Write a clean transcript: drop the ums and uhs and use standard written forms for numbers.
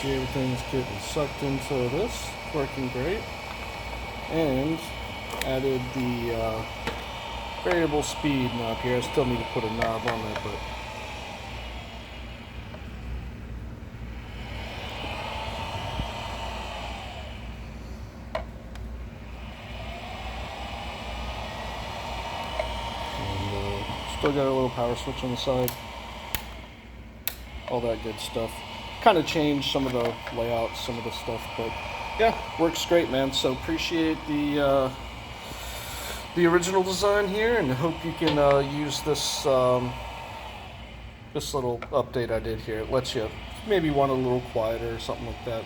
see everything's getting sucked into this, working great. And added the variable speed knob here. I still need to put a knob on there, but still got a little power switch on the side. All that good stuff. Kind of changed some of the layouts, some of the stuff, but yeah, works great, man. So appreciate the original design here, and hope you can use this this little update I did here. It lets you maybe want a little quieter or something like that.